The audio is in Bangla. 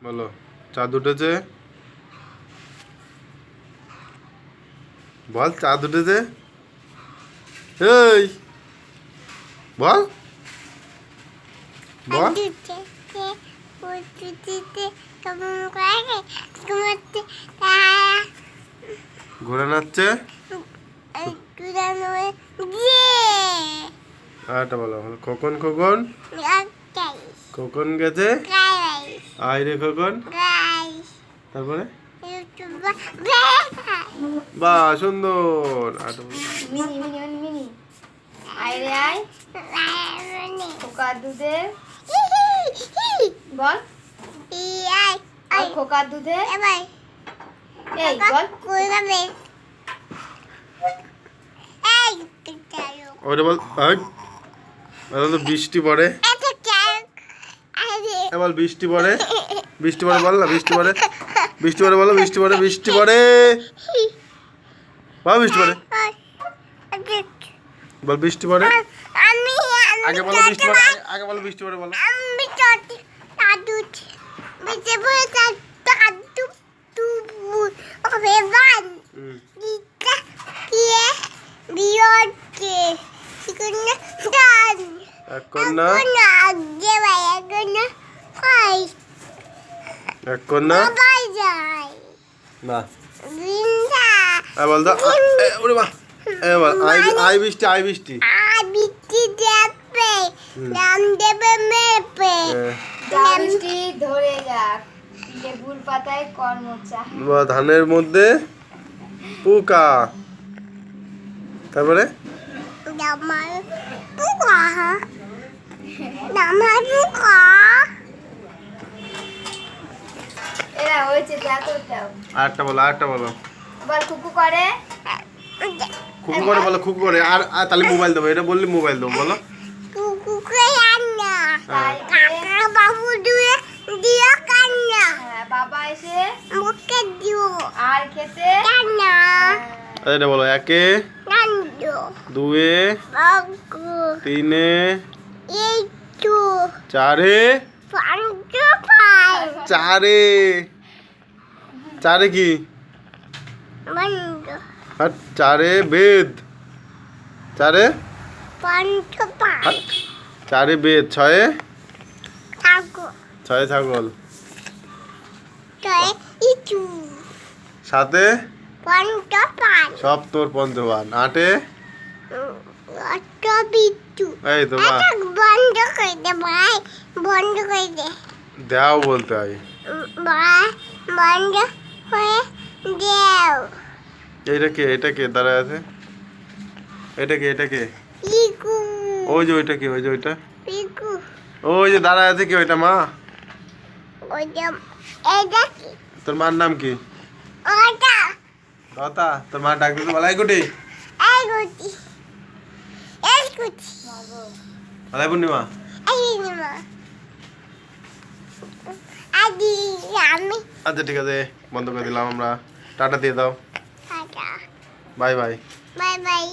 বলো চাঁদ উঠেছে। বল চাঁদ উঠেছে। এই বল বল। ঘোড়া নাচছে। আরেকটা বলো খোকন খোকন খোকন গেছে। আয় রে খোকন। তারপরে বাহ সুন্দর। মিনি মিনি মিনি মিনি আয় রে আয় খোকার দুধে বল খোকার দুধে এই বল ওটা বল। তো বৃষ্টি পড়ে। বল বৃষ্টি পড়ে। বৃষ্টি পড়ে বল না। বৃষ্টি পড়ে। বৃষ্টি পড়ে বলো। বৃষ্টি পড়ে। বৃষ্টি পড়ে বল। বৃষ্টি পড়ে বল। বৃষ্টি পড়ে আগে বলো। বৃষ্টি পড়ে আগে বলো। বৃষ্টি পড়ে বলো। এক কন্যা এক কন্যা না বল দাও। ওরে মা বল আই বৃষ্টি আই বৃষ্টি বৃষ্টি ধরে যাক লেবুর পাতায় কর্মচা ধানের মধ্যে পোকা। তারপরে এরা হয়েছে দেখো দাও আরেকটা বলো। আরেকটা বলো। বল কুকু করে খুকু করে বলো। খুকু করে আর তাহলে মোবাইল দেবো। এটা বললি মোবাইল দেবো বলো। বাবা এসে আর খেতে এটা বলো। একে দুয়ে তিনে চারে চারে চারে কি চারে বেদ। চারে চারে বেদ। ছয়ে ছয়ে ছাগল। সাথে সব তোর পঞ্চবান। আটে এই তো দেও বলতে হয়। এইটা কে? এটা কে দাঁড়ায় আছে? এটা কে? এটা কে? ওই যে ওইটা কি? ওই যে ওইটা ওই যে দাঁড়ায় আছে কি? ওইটা মা? তোর মার নাম কি? কথা তোর মা ডাক দিতে বলা। এই গুটি বলাই পূর্ণিমা। আচ্ছা ঠিক আছে বন্ধ করে দিলাম আমরা। টাটা দিয়ে দাও। Bye bye. Bye bye.